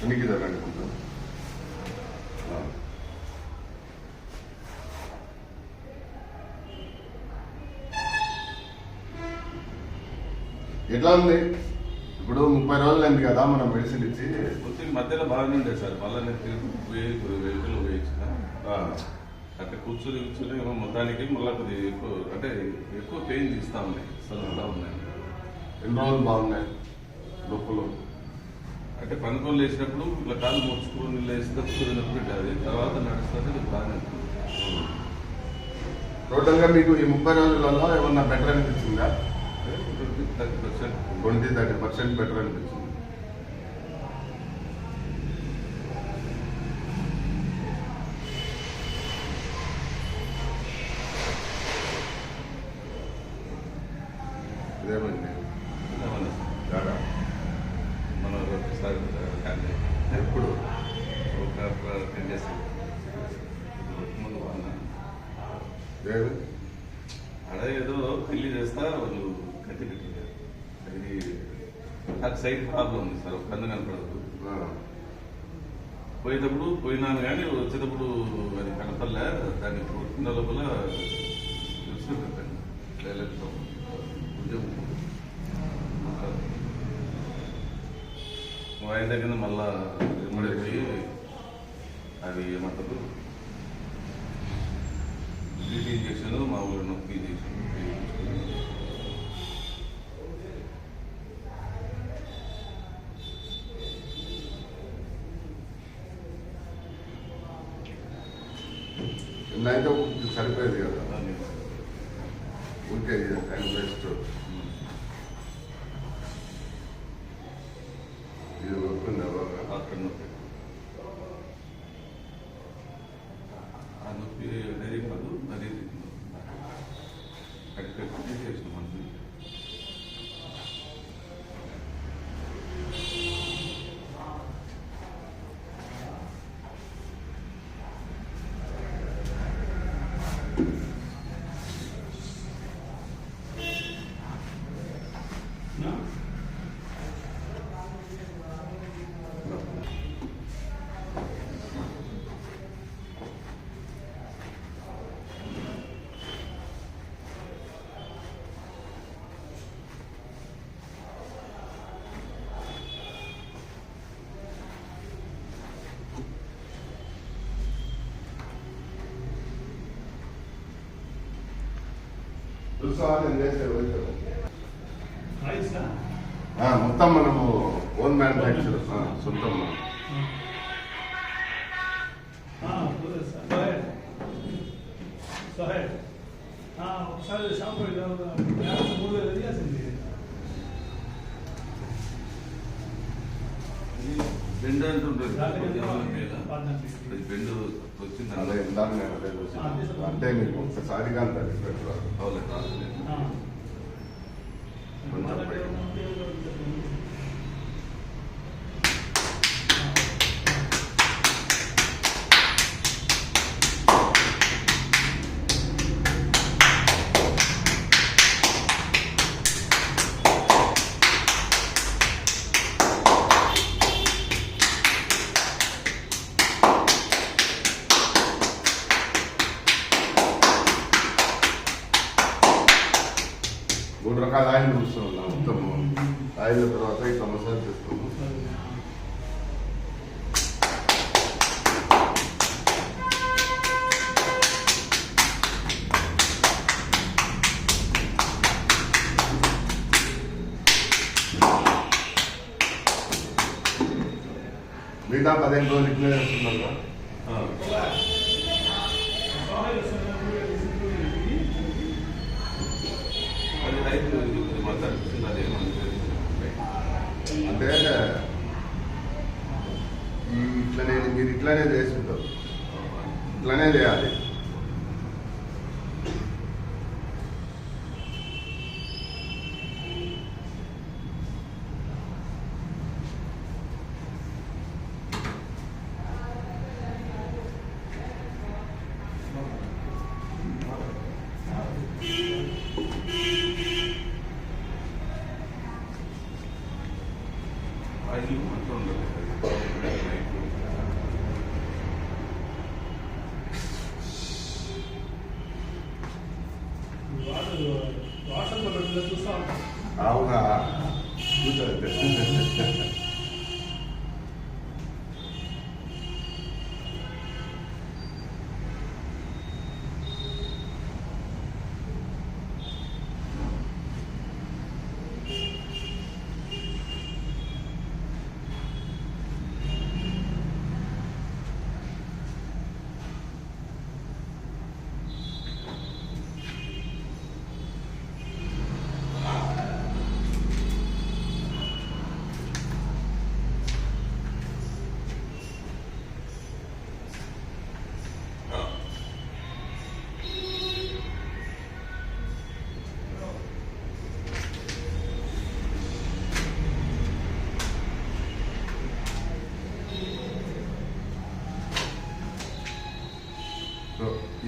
వెనక్కి జరగండి కొంచెం. ఎట్లా ఉంది ఇప్పుడు 30 రోజులు అయింది కదా మనం మెడిసిన్ ఇచ్చి? కొంచెం మధ్యలో బాగానే ఉండేది సార్. మళ్ళీ నేను తిరిగి వెహికల్ వేయించిన అంటే కూర్చొని మొత్తానికి మళ్ళీ కొద్దిగా ఎక్కువ అంటే ఎక్కువ పెయిన్ తీస్తూ ఉన్నాయి. సరదా ఉన్నాయి. ఎన్ని రోజులు బాగున్నాయి నొప్పులు? అంటే పనుకొని లేచినప్పుడు ఇట్లా కాలు ముడుచుకుని లేస్తే కూర్చున్నప్పుడు అది తర్వాత నడుస్తుంది బాగానే ఉంటుంది. టోటల్గా మీకు ఈ 30 రోజులలో ఏమన్నా బెటర్ అనిపించిందా? 20-30% బెటర్ అనిపించింది. ఇదేమండి మనం ఒకసారి ఎప్పుడు ఒక 10 days ముందు అదే ఏదో పెళ్లి చేస్తా వాళ్ళు కట్టి పెట్టారు. ఇది నాకు సైడ్ ప్రాబ్లం ఉంది సార్. ఒక కన్ను కనపడదు. పోయేటప్పుడు పోయినాను కానీ వచ్చేటప్పుడు అది కనపడలే. దాన్ని పుట్టిన లోపల ఆయన దగ్గర మళ్ళా పోయి అది ఏమంటారు టీటీ ఇంజక్షన్ మామూలు నొప్పి ఇంజక్షన్ అయితే సరిపోయేది కదా. Okay best. ఇది వస్తుందా అక్కడ నొప్పి ఆ నొప్పి అనేది కాదు. అది అక్కడ చేసిన మనసు మొత్తం మనము ఓన్ మ్యానుఫ్యాక్చర్ సొంతం. ఒకసారి షాప్ 3,000 చేసింది. బెండ్ అంటుంటుంది. బెండ్ వచ్చింది. అదే అంటే మీకు ఒక్కసారిగా అంత డిఫరెంట్ మూడు రకాల ఆయిల్ చూస్తున్నాం. మొత్తము ఆయిల్ తర్వాత ఇట్లా మసాజ్ చేస్తాము. మిగతా 15 రోజులు ఇట్లే చేస్తున్నాం కదా. అంటే ఇట్లనే మీరు ఇట్లానే చేస్తుంటారు. ఇట్లానే చేయాలి. ఆయిల్ మొత్తం ఉండదు.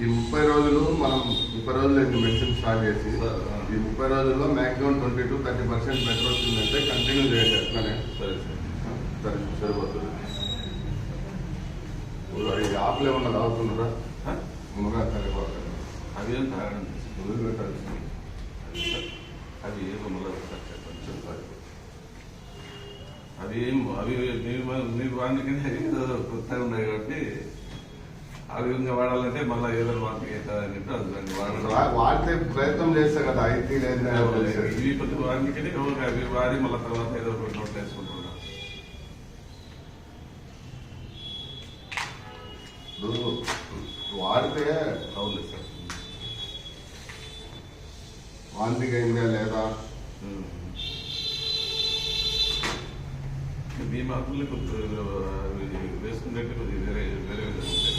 ఈ 30 రోజులు మనం 30 రోజులు మెడిసిన్ స్టార్ట్ చేసి సార్, ఈ 30 రోజుల్లో మాక్సిమం 20-30% బెటర్ వచ్చిందంటే కంటిన్యూ చేయండి అట్లానే సరే సార్. సరిపోతుంది. ఈ ఆకులు ఏమన్నా తాగుతున్నారా? మునగా సరిపోతుంది. అవి ఏం తాగడం వదిలిపెట్టాల్సింది. అవి ఏమో మళ్ళీ ఒకసారి చెప్పండి. అవి ఏం అవి మీకు వాడికనే ఏదో కొత్తగా ఉన్నాయి కాబట్టి ఆ విధంగా వాడాలంటే మళ్ళీ ఏదో వాటికి అవుతుందని చెప్పి అది దాన్ని వాడడం. వాడితే ప్రయత్నం చేస్తా కదా అయితే లేదు ఇవి కొద్ది వాడికనే అవి వాడి మళ్ళీ తర్వాత ఏదో ఒక నోట్ వేసుకుంటున్నాం. వాడితే అవును సార్. వాంతికి అయిందా లేదా మీ మాత్రమే కొద్దిగా వేసుకుంటే కొద్దిగా వేరే వేరే విధంగా ఉంటాయి.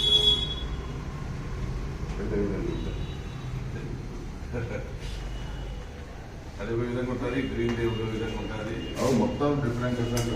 అది ఒక విధంగా ఉంటుంది, గ్రీన్ డే ఒక విధంగా ఉంటుంది. మొత్తం డిఫరెంట్ డిఫరెంట్